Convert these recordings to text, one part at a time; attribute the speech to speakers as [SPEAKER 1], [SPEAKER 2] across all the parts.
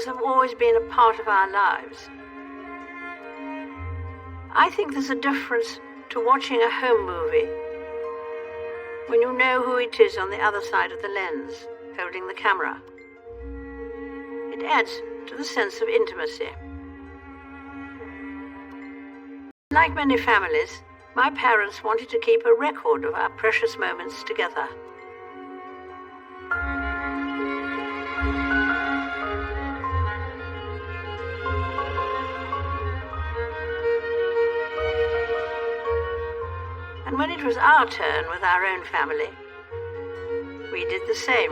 [SPEAKER 1] Films have always been a part of our lives. I think there's a difference to watching a home movie when you know who it is on the other side of the lens, holding the camera. It adds to the sense of intimacy. Like many families, my parents wanted to keep a record of our precious moments together. And when it was our turn with our own family, we did the same.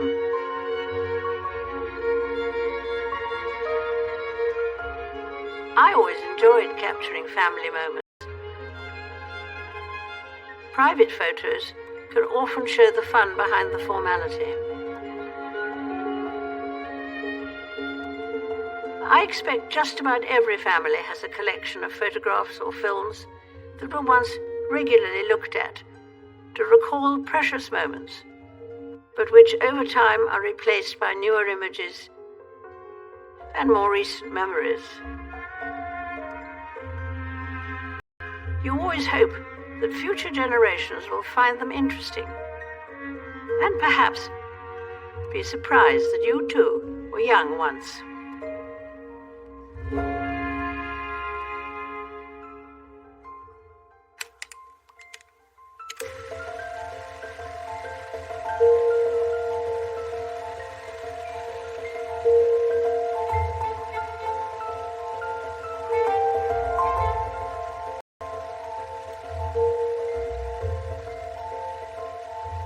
[SPEAKER 1] I always enjoyed capturing family moments. Private photos can often show the fun behind the formality. I expect just about every family has a collection of photographs or films that were once regularly looked at to recall precious moments, but which over time are replaced by newer images and more recent memories. You always hope that future generations will find them interesting and perhaps be surprised that you too were young once.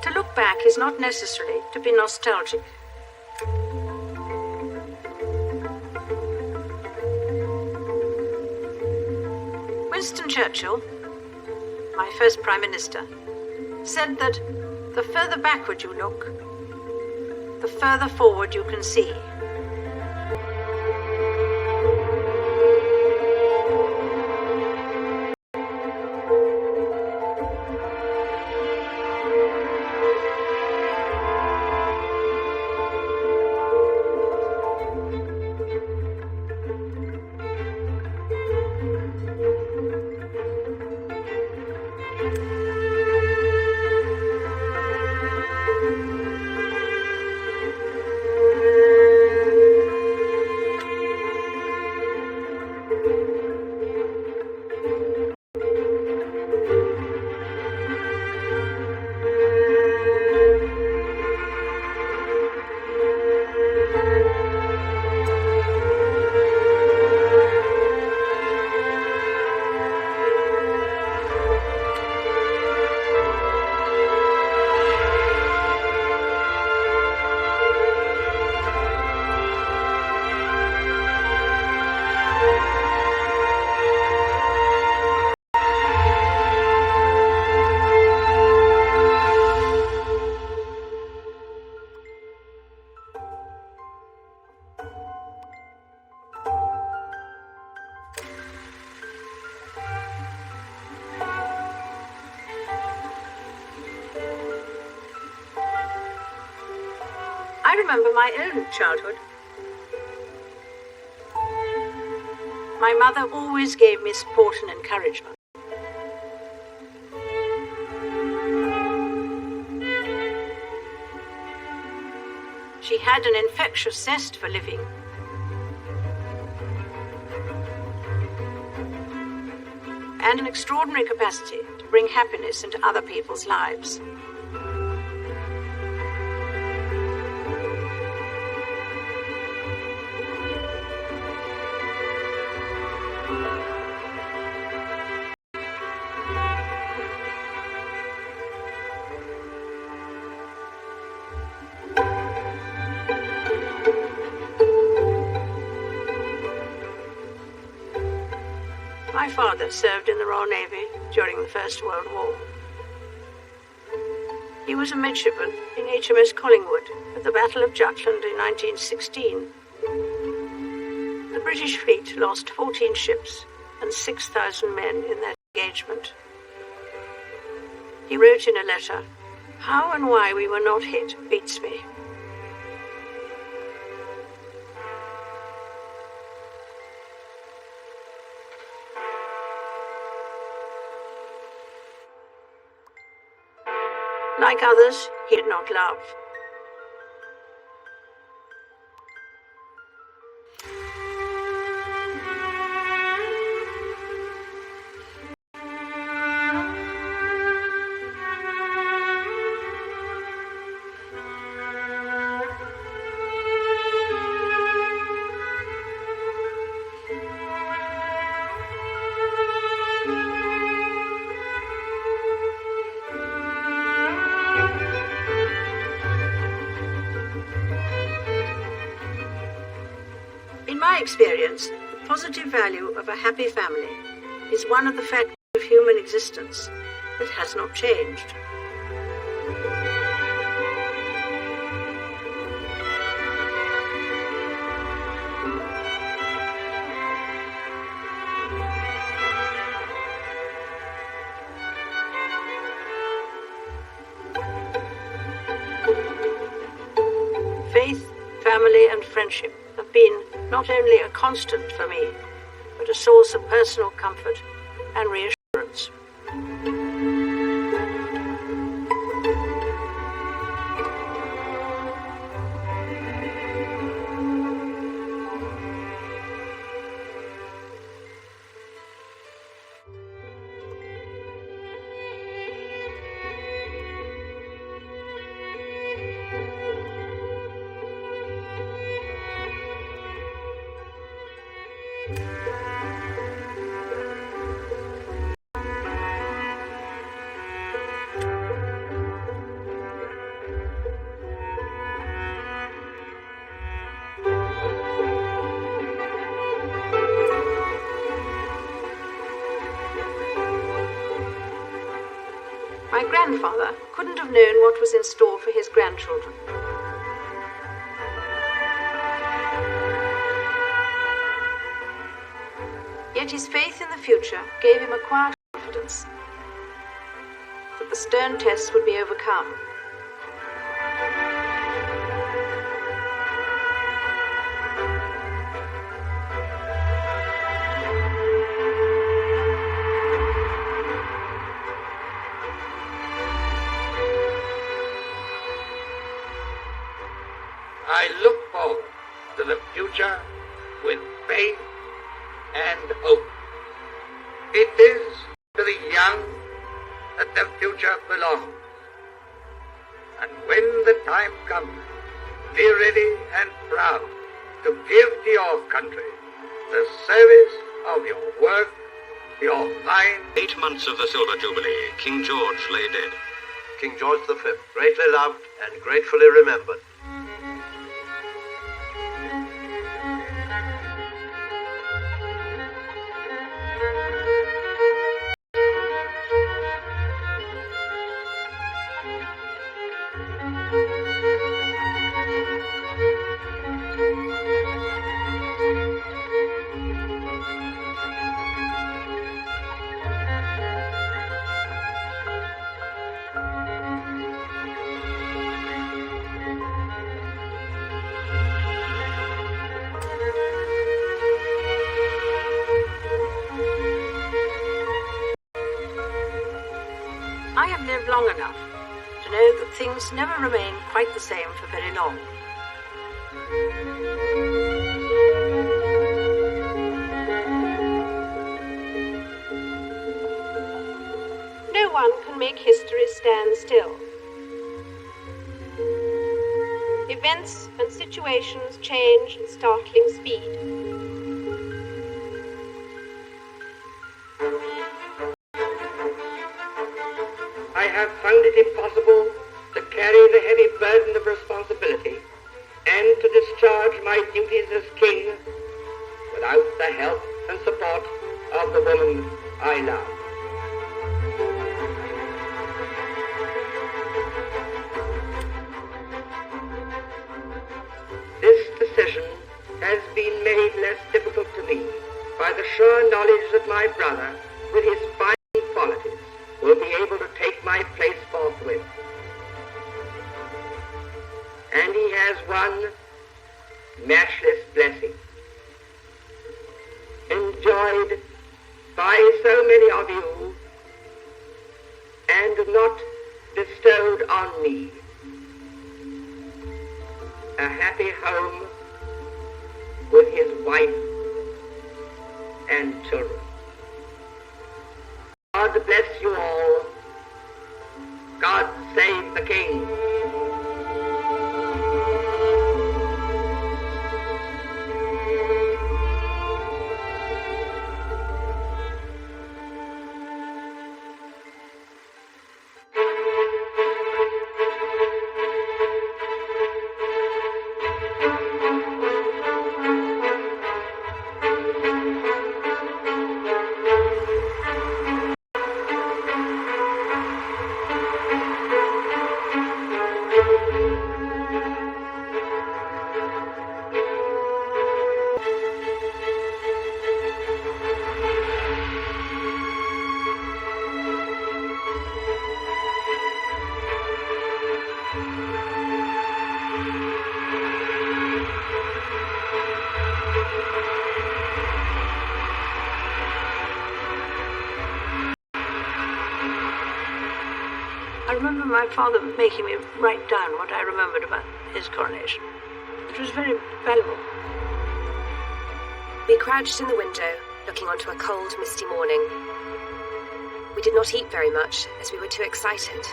[SPEAKER 1] To look back is not necessarily to be nostalgic. Winston Churchill, my first Prime Minister, said that the further backward you look, the further forward you can see. I remember my own childhood. My mother always gave me support and encouragement. She had an infectious zest for living. And an extraordinary capacity to bring happiness into other people's lives. My father served in the Royal Navy during the First World War. He was a midshipman in HMS Collingwood at the Battle of Jutland in 1916. The British fleet lost 14 ships and 6,000 men in that engagement. He wrote in a letter, "How and why we were not hit beats me." Like others, he did not love. In my experience, the positive value of a happy family is one of the factors of human existence that has not changed. Faith, family, and friendship have been not only a constant for me, but a source of personal comfort and reassurance. My grandfather couldn't have known what was in store for his grandchildren. Yet his faith in the future gave him a quiet confidence that the stern tests would be overcome.
[SPEAKER 2] I look forward to the future with faith and hope. It is to the young that the future belongs. And when the time comes, be ready and proud to give to your country the service of your work, your mind.
[SPEAKER 3] 8 months of the Silver Jubilee, King George lay dead.
[SPEAKER 4] King George V, greatly loved and gratefully remembered.
[SPEAKER 1] I have lived long enough to know that things never remain quite the same for very long. No one can make history stand still. Events and situations change at startling speed.
[SPEAKER 2] I have found it impossible to carry the heavy burden of responsibility and to discharge my duties as king without the help and support of the woman I love. This decision has been made less difficult to me by the sure knowledge that my brother, with his fine qualities, will be able to take my place forthwith. And he has one matchless blessing, enjoyed by so many of you, and not bestowed on me a happy home with his wife and children. God bless you all. God save the King.
[SPEAKER 1] I remember my father making me write down what I remembered about his coronation. It was very valuable.
[SPEAKER 5] We crouched in the window, looking onto a cold, misty morning. We did not eat very much, as we were too excited.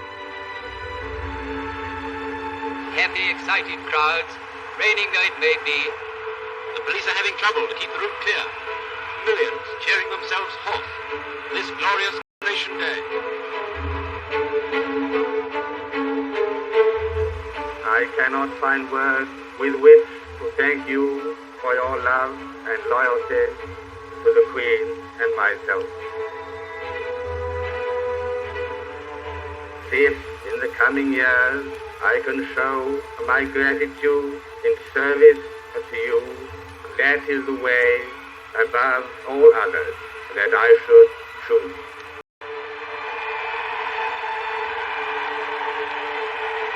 [SPEAKER 6] Happy, excited crowds, raining though it may be.
[SPEAKER 3] The police are having trouble to keep the route clear. Millions cheering themselves forth this glorious coronation day.
[SPEAKER 2] I cannot find words with which to thank you for your love and loyalty to the Queen and myself. If in the coming years I can show my gratitude in service to you, that is the way above all others that I should choose.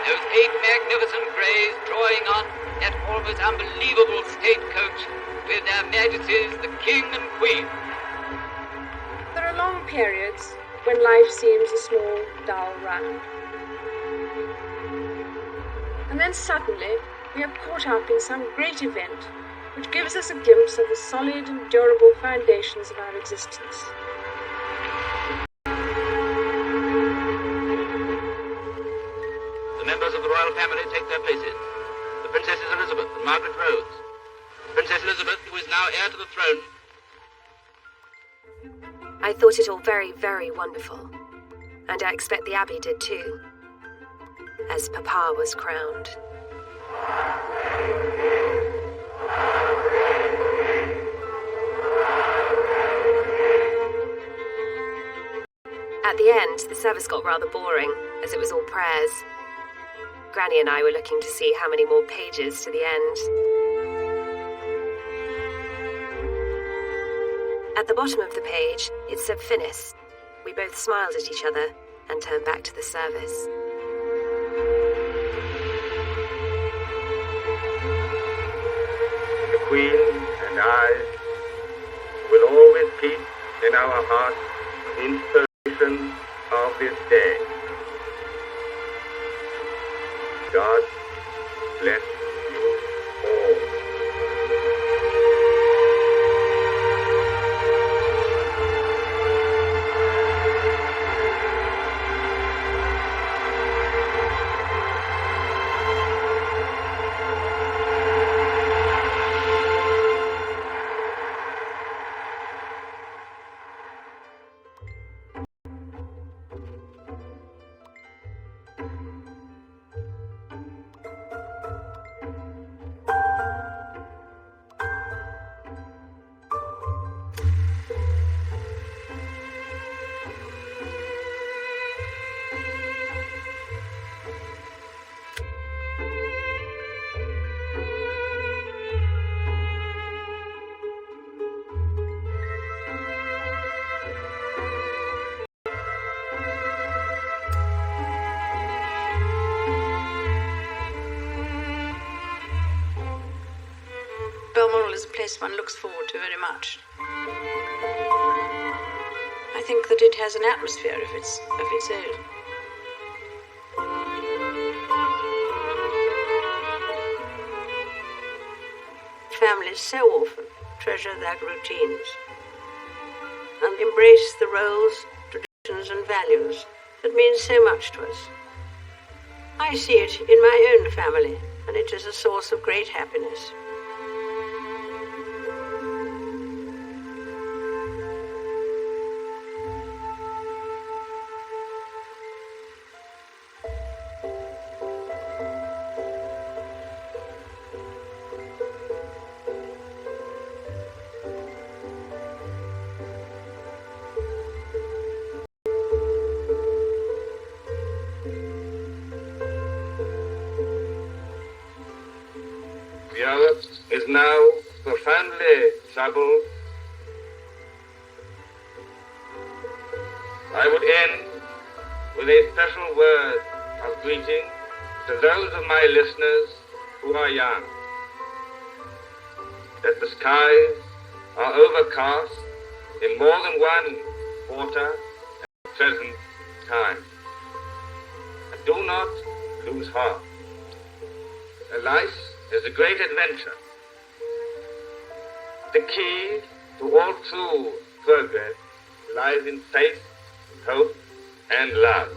[SPEAKER 6] Those 8 magnificent greys drawing on that almost unbelievable state coach with their Majesties the King and Queen.
[SPEAKER 7] There are long periods when life seems a small, dull round. And then suddenly we are caught up in some great event which gives us a glimpse of the solid and durable foundations of our existence.
[SPEAKER 3] The members of the royal family take their places. The Princesses Elizabeth and Margaret Rose. Princess Elizabeth, who is now heir to the throne.
[SPEAKER 5] I thought it all very, very wonderful. And I expect the Abbey did too, as Papa was crowned. At the end, the service got rather boring, as it was all prayers. Granny and I were looking to see how many more pages to the end. At the bottom of the page, it said Finis. We both smiled at each other and turned back to the service.
[SPEAKER 2] The Queen and I will always keep in our hearts the inspiration of this day. God bless you all.
[SPEAKER 1] Balmoral is a place one looks forward to very much. I think that it has an atmosphere of its own. families so often treasure their routines and embrace the roles, traditions and values that mean so much to us. I see it in my own family, and it is a source of great happiness.
[SPEAKER 2] The earth is now profoundly troubled. I would end with a special word of greeting to those of my listeners who are young. That the skies are overcast in more than one quarter at the present time. And do not lose heart. Life is a great adventure. The key to all true progress lies in faith, hope, and love.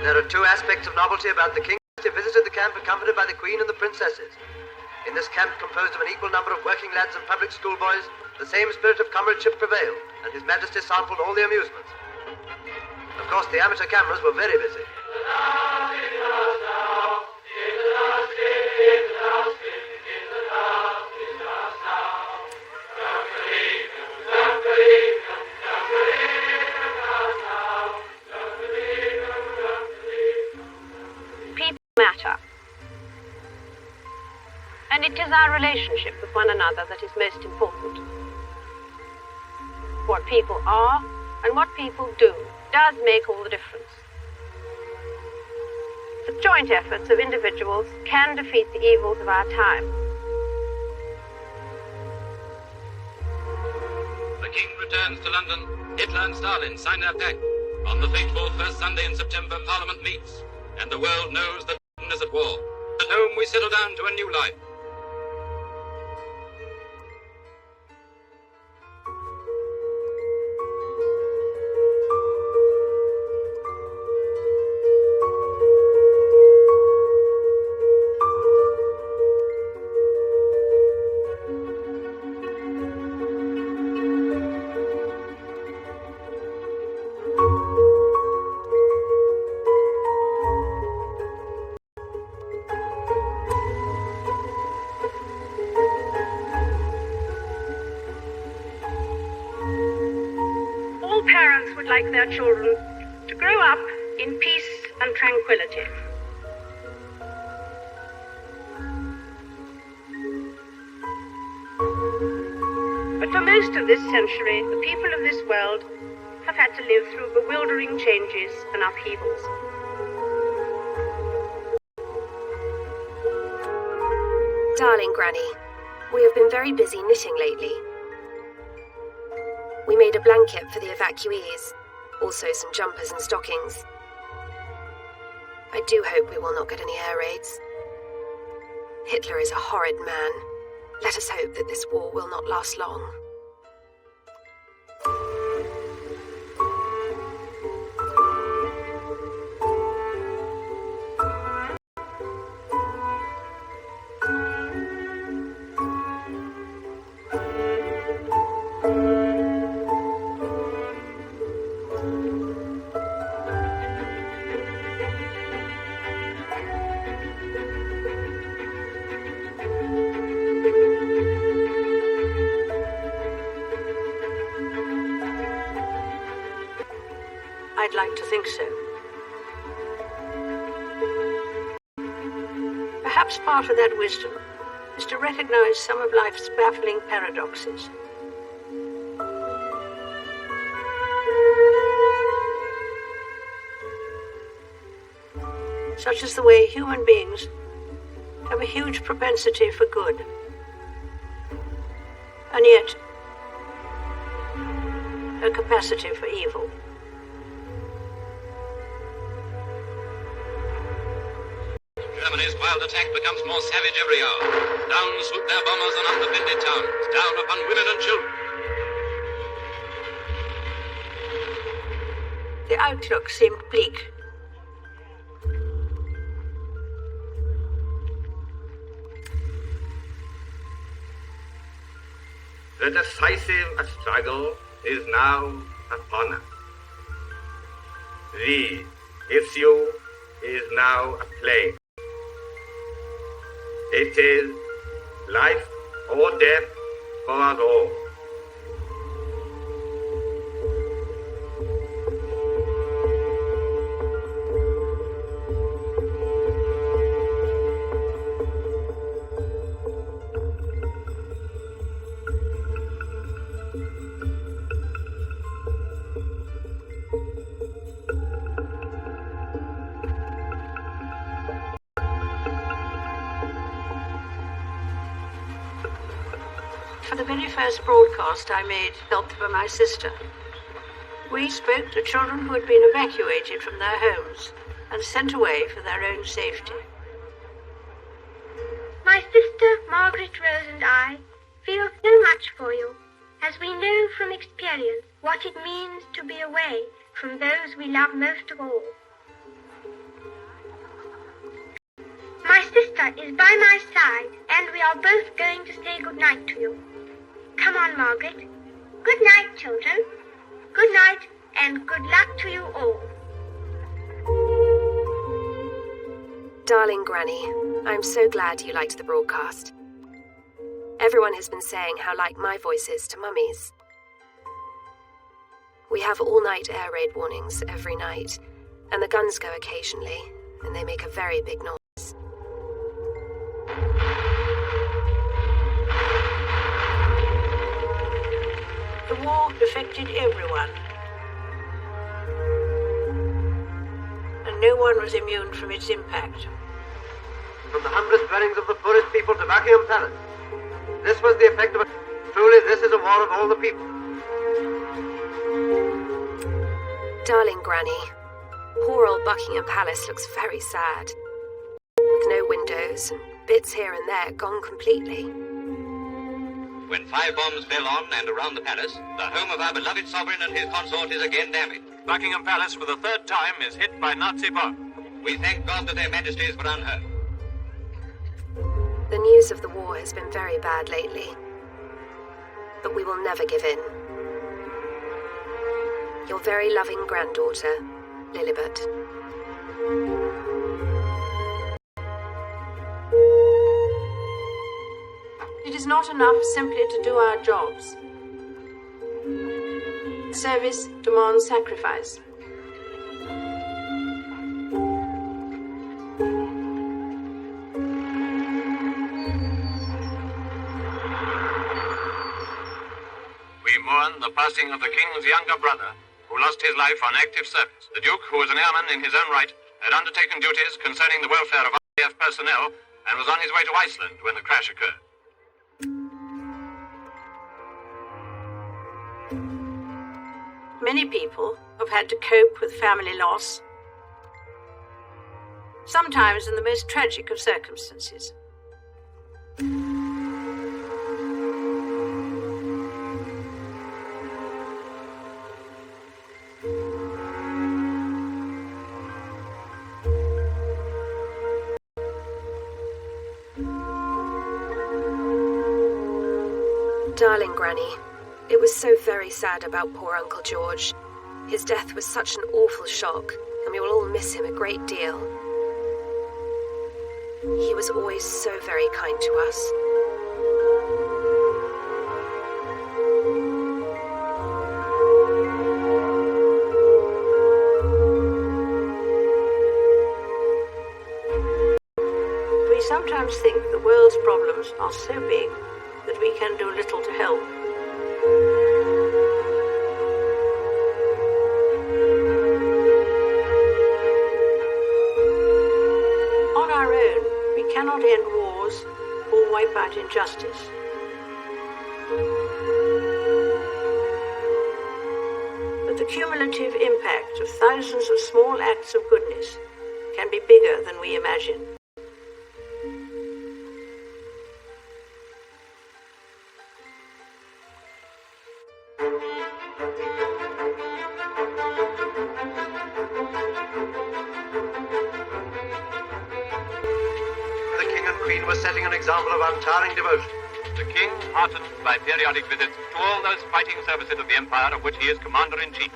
[SPEAKER 4] There are two aspects of novelty about the king who visited the camp accompanied by the queen and the princesses. In this camp, composed of an equal number of working lads and public school boys, the same spirit of comradeship prevailed, and His Majesty sampled all the amusements. Of course, the amateur cameras were very busy.
[SPEAKER 1] People matter. And it is our relationship with one another that is most important. What people are and what people do does make all the difference. The joint efforts of individuals can defeat the evils of our time.
[SPEAKER 3] The King returns to London. Hitler and Stalin sign their pact. On the fateful first Sunday in September, Parliament meets, and the world knows that Britain is at war. At home, we settle down to a new life.
[SPEAKER 1] Parents would like their children to grow up in peace and tranquility. But for most of this century, the people of this world have had to live through bewildering changes and upheavals.
[SPEAKER 5] Darling Granny, we have been very busy knitting lately. We made a blanket for the evacuees, also some jumpers and stockings. I do hope we will not get any air raids. Hitler is a horrid man. Let us hope that this war will not last long.
[SPEAKER 1] I'd like to think so. Perhaps part of that wisdom is to recognize some of life's baffling paradoxes. Such as the way human beings have a huge propensity for good. And yet, her capacity for evil.
[SPEAKER 3] Germany's wild attack becomes more savage every hour. Down swoop their bombers on undefended towns, down upon women and children.
[SPEAKER 1] The outlook seemed bleak.
[SPEAKER 2] The decisive struggle is now upon us. The issue is now at play. It is life or death for us all.
[SPEAKER 1] For the very first broadcast I made, helped by my sister, we spoke to children who had been evacuated from their homes and sent away for their own safety.
[SPEAKER 8] My sister, Margaret Rose, and I feel so much for you, as we know from experience what it means to be away from those we love most of all. My sister is by my side, and we are both going to say good night to you. Come on, Margaret. Good night, children. Good night, and good luck to you all.
[SPEAKER 5] Darling Granny, I'm so glad you liked the broadcast. Everyone has been saying how like my voice is to Mummy's. We have all-night air raid warnings every night, and the guns go occasionally, and they make a very big noise.
[SPEAKER 1] The war affected everyone, and no one was immune from its impact.
[SPEAKER 4] From the humblest dwellings of the poorest people to Buckingham Palace. This was the effect of it. Truly, this is a war of all the people.
[SPEAKER 5] Darling Granny, poor old Buckingham Palace looks very sad. With no windows and bits here and there gone completely.
[SPEAKER 3] When 5 bombs fell on and around the palace, the home of our beloved sovereign and his consort is again damaged.
[SPEAKER 9] Buckingham Palace for the 3rd time is hit by Nazi bomb.
[SPEAKER 3] We thank God that their majesties were unhurt.
[SPEAKER 5] The news of the war has been very bad lately. But we will never give in. Your very loving granddaughter, Lilibet.
[SPEAKER 1] It is not enough simply to do our jobs. Service demands sacrifice.
[SPEAKER 9] We mourn the passing of the King's younger brother, who lost his life on active service. The Duke, who was an airman in his own right, had undertaken duties concerning the welfare of RAF personnel and was on his way to Iceland when the crash occurred.
[SPEAKER 1] Many people have had to cope with family loss, sometimes in the most tragic of circumstances.
[SPEAKER 5] Darling Granny, it was so very sad about poor Uncle George. His death was such an awful shock, and we will all miss him a great deal. He was always so very kind to us.
[SPEAKER 1] We sometimes think the world's problems are so big that we can do little to help. On our own, we cannot end wars or wipe out injustice. the cumulative impact of thousands of small acts of goodness can be bigger than we imagine.
[SPEAKER 4] The King and Queen were setting an example of untiring devotion.
[SPEAKER 9] The King, heartened by periodic visits to all those fighting services of the Empire of which he is Commander-in-Chief.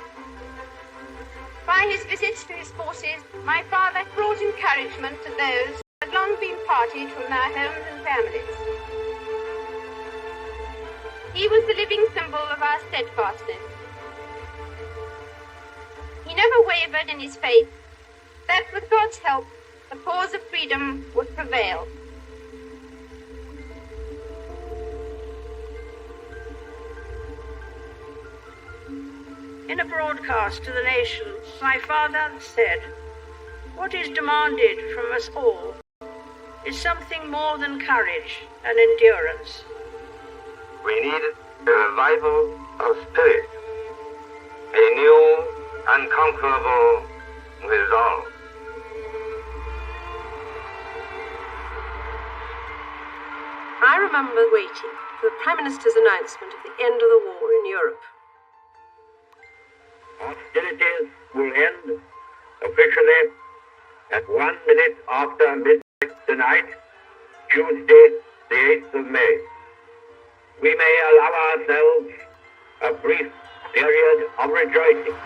[SPEAKER 8] By his visits to his forces, my father brought encouragement to those who had long been parted from their homes and families. He was the living symbol of our steadfastness. He never wavered in his faith that with God's help, the cause of freedom would prevail.
[SPEAKER 1] In a broadcast to the nation, my father said, "What is demanded from us all is something more than courage and endurance.
[SPEAKER 2] We need a revival of spirit, a new, unconquerable resolve.
[SPEAKER 5] I remember waiting for the Prime Minister's announcement of the end of the war in Europe.
[SPEAKER 2] Hostilities will end officially at 1 minute after midnight tonight, Tuesday, the 8th of May. We may allow ourselves a brief period of rejoicing.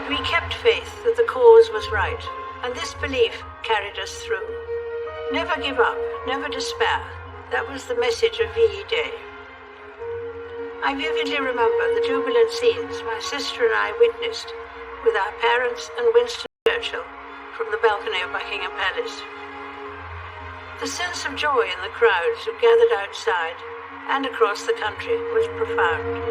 [SPEAKER 1] We kept faith that the cause was right, and this belief carried us through. Never give up, never despair. That was the message of VE Day. I vividly remember the jubilant scenes my sister and I witnessed with our parents and Winston Churchill from the balcony of Buckingham Palace. The sense of joy in the crowds who gathered outside and across the country was profound.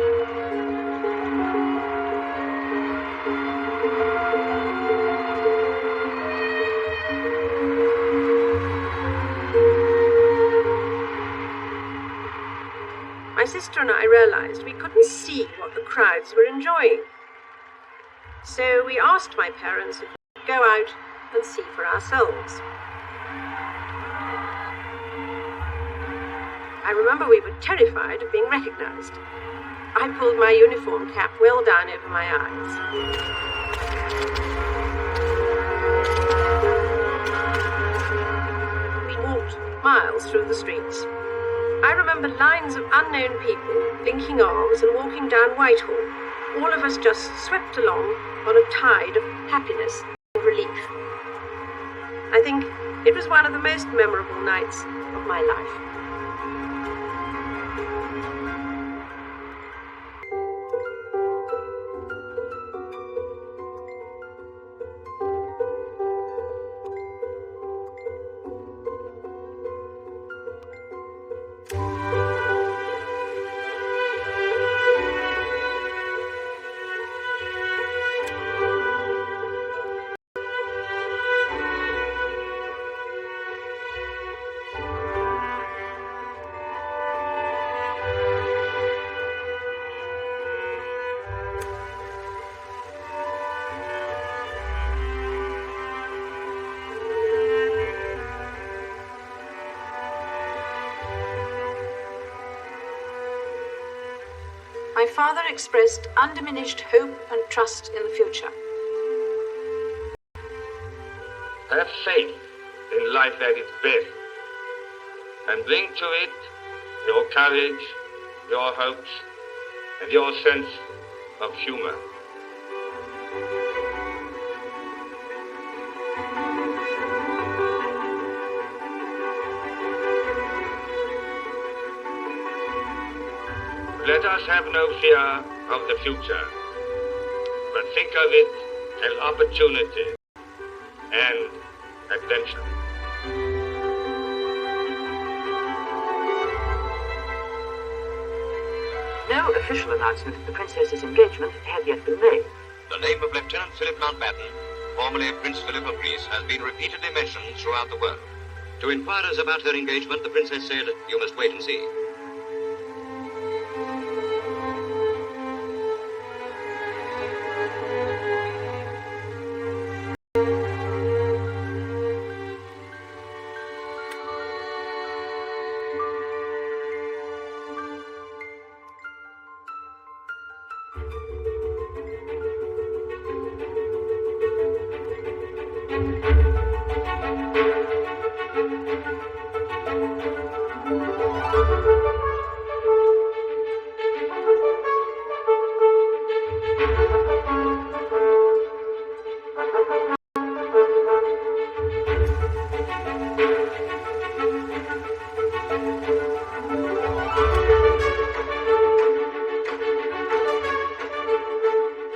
[SPEAKER 5] My sister and I realized we couldn't see what the crowds were enjoying. So we asked my parents if we could go out and see for ourselves. I remember we were terrified of being recognized. I pulled my uniform cap well down over my eyes. We walked miles through the streets. I remember lines of unknown people linking arms and walking down Whitehall, all of us just swept along on a tide of happiness and relief. I think it was one of the most memorable nights of my life. My father expressed undiminished hope and trust in the future.
[SPEAKER 2] Have faith in life at its best, and bring to it your courage, your hopes, and your sense of humor. Let us have no fear of the future, but think of it as opportunity and adventure.
[SPEAKER 10] No official announcement of the Princess's engagement had yet been made.
[SPEAKER 9] The name of Lieutenant Philip Mountbatten, formerly Prince Philip of Greece, has been repeatedly mentioned throughout the world. To inquirers about her engagement, the Princess said, "You must wait and see."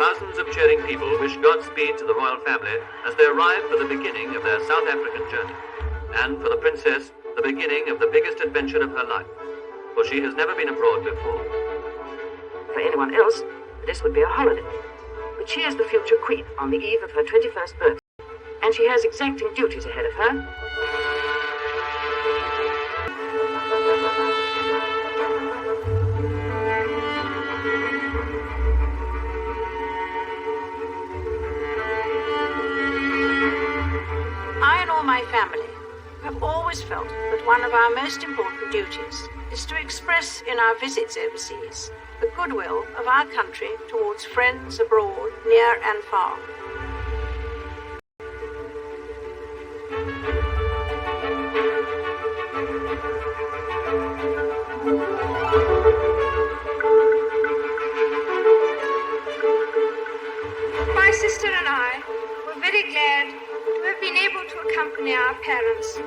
[SPEAKER 11] Thousands of cheering people wish Godspeed to the royal family as they arrive for the beginning of their South African journey, and for the princess, the beginning of the biggest adventure of her life, for she has never been abroad before.
[SPEAKER 10] For anyone else, this would be a holiday. But she is the future queen on the eve of her 21st birthday, and she has exacting duties ahead of her.
[SPEAKER 1] I and all my family have always felt that one of our most important duties is to express in our visits overseas the goodwill of our country towards friends abroad, near and far.
[SPEAKER 7] My sister and I were very glad to have been able to accompany our parents.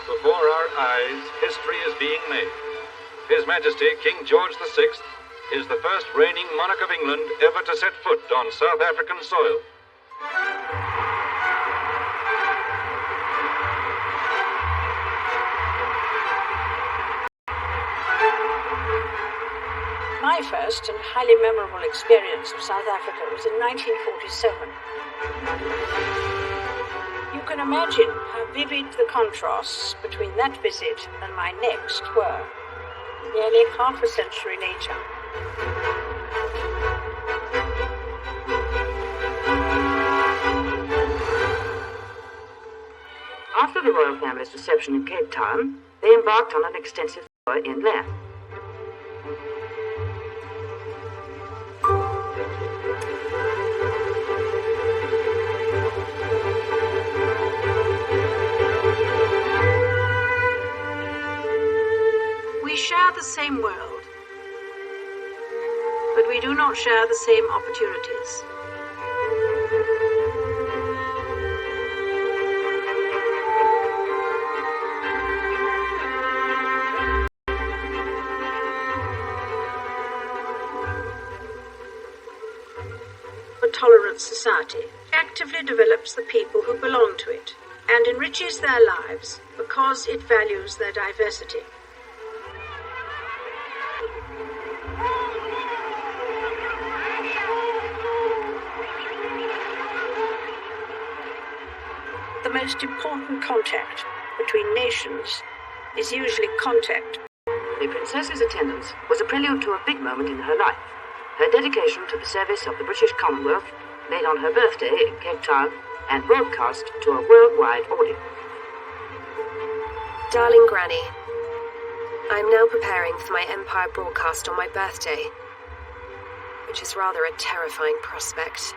[SPEAKER 12] Before our eyes, history is being made. His Majesty King George VI is the first reigning monarch of England ever to set foot on South African soil.
[SPEAKER 1] My first and highly memorable experience of South Africa was in 1947. You can imagine how vivid the contrasts between that visit and my next were, nearly half a century later.
[SPEAKER 10] After the royal family's reception in Cape Town, they embarked on an extensive tour inland.
[SPEAKER 1] We share the same world, but we do not share the same opportunities. A tolerant society actively develops the people who belong to it and enriches their lives because it values their diversity. The most important contact between nations is usually contact.
[SPEAKER 10] The princess's attendance was a prelude to a big moment in her life, her dedication to the service of the British Commonwealth, made on her birthday in Cape Town and broadcast to a worldwide audience.
[SPEAKER 5] Darling Granny, I am now preparing for my Empire broadcast on my birthday, which is rather a terrifying prospect.